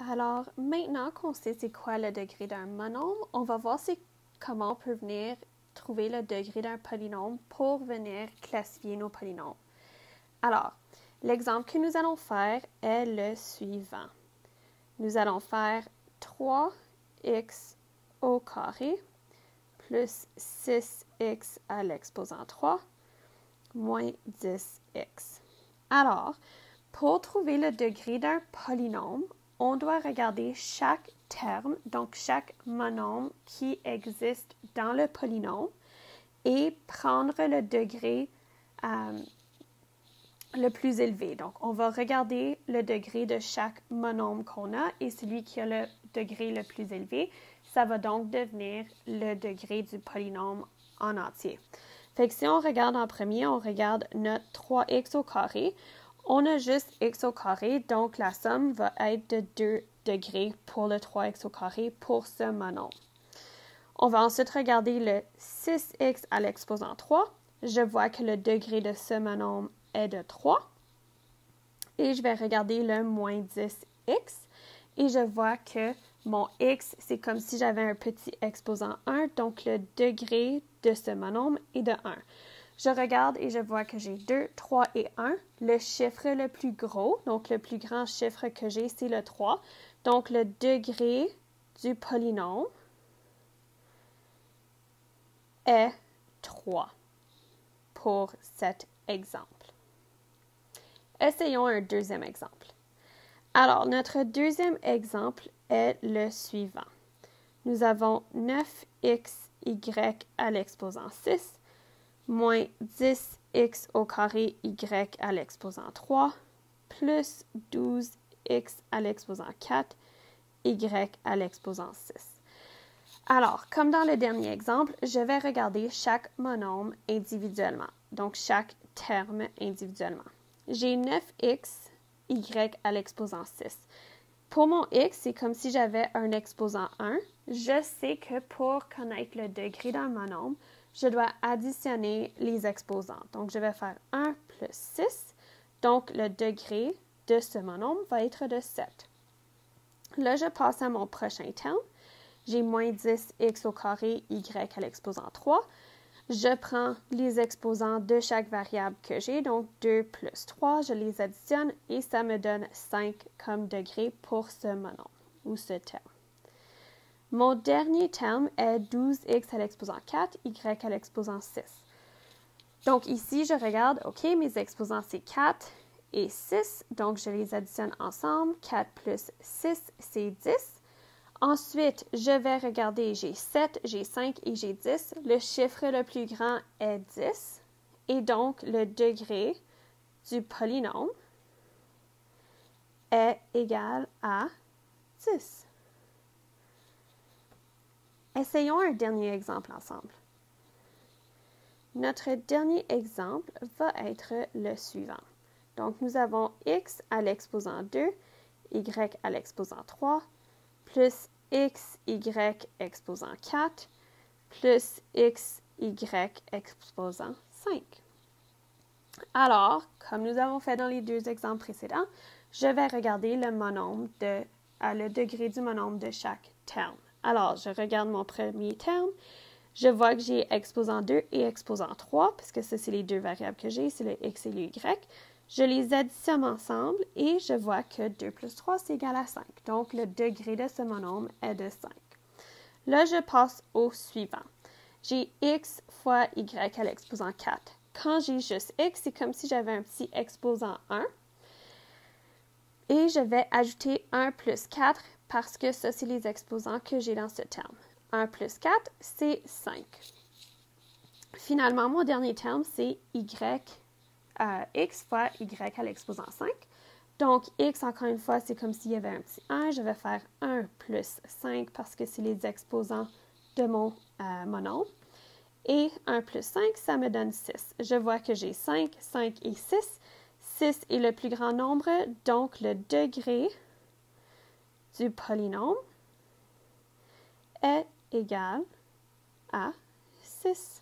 Alors, maintenant qu'on sait c'est quoi le degré d'un monombre, on va voir comment on peut venir trouver le degré d'un polynôme pour venir classifier nos polynômes. Alors, l'exemple que nous allons faire est le suivant. Nous allons faire 3x au carré plus 6x à l'exposant 3 moins 10x. Alors, pour trouver le degré d'un polynôme, on doit regarder chaque terme, donc chaque monombre qui existe dans le polynôme et prendre le degré le plus élevé. Donc, on va regarder le degré de chaque monombre qu'on a et celui qui a le degré le plus élevé, ça va donc devenir le degré du polynôme en entier. Fait que si on regarde en premier, on regarde notre 3x au carré. On a juste x au carré, donc la somme va être de 2 degrés pour le 3x au carré pour ce monombre. On va ensuite regarder le 6x à l'exposant 3. Je vois que le degré de ce monombre est de 3. Et je vais regarder le moins 10x. Et je vois que mon x, c'est comme si j'avais un petit exposant 1, donc le degré de ce monombre est de 1. Je regarde et je vois que j'ai 2, 3 et 1. Le chiffre le plus gros, donc le plus grand chiffre que j'ai, c'est le 3. Donc, le degré du polynôme est 3 pour cet exemple. Essayons un deuxième exemple. Alors, notre deuxième exemple est le suivant. Nous avons 9xy à l'exposant 6 moins 10x au carré y à l'exposant 3 plus 12x à l'exposant 4 y à l'exposant 6. Alors, comme dans le dernier exemple, je vais regarder chaque monombre individuellement, donc chaque terme individuellement. J'ai 9x y à l'exposant 6. Pour mon x, c'est comme si j'avais un exposant 1. Je sais que pour connaître le degré d'un monombre, je dois additionner les exposants. Donc, je vais faire 1 plus 6. Donc, le degré de ce monombre va être de 7. Là, je passe à mon prochain terme. J'ai moins 10x au carré y à l'exposant 3. Je prends les exposants de chaque variable que j'ai, donc 2 plus 3, je les additionne et ça me donne 5 comme degré pour ce monombre ou ce terme. Mon dernier terme est 12x à l'exposant 4, y à l'exposant 6. Donc ici, je regarde, OK, mes exposants, c'est 4 et 6, donc je les additionne ensemble. 4 plus 6, c'est 10. Ensuite, je vais regarder, j'ai 7, j'ai 5 et j'ai 10. Le chiffre le plus grand est 10. Et donc, le degré du polynôme est égal à 10. Essayons un dernier exemple ensemble. Notre dernier exemple va être le suivant. Donc, nous avons x à l'exposant 2, y à l'exposant 3, plus xy exposant 4, plus xy exposant 5. Alors, comme nous avons fait dans les deux exemples précédents, je vais regarder le degré du monombre de chaque terme. Alors, je regarde mon premier terme. Je vois que j'ai exposant 2 et exposant 3, parce que ça, c'est les deux variables que j'ai, c'est le x et le y. Je les additionne ensemble et je vois que 2 plus 3, c'est égal à 5. Donc, le degré de ce monombre est de 5. Là, je passe au suivant. J'ai x fois y à l'exposant 4. Quand j'ai juste x, c'est comme si j'avais un petit exposant 1. Et je vais ajouter 1 plus 4 parce que ça, c'est les exposants que j'ai dans ce terme. 1 plus 4, c'est 5. Finalement, mon dernier terme, c'est x fois y à l'exposant 5. Donc, x, encore une fois, c'est comme s'il y avait un petit 1. Je vais faire 1 plus 5 parce que c'est les exposants de mon monombre. Et 1 plus 5, ça me donne 6. Je vois que j'ai 5, 5 et 6. 6 est le plus grand nombre, donc le degré du polynôme est égal à 6.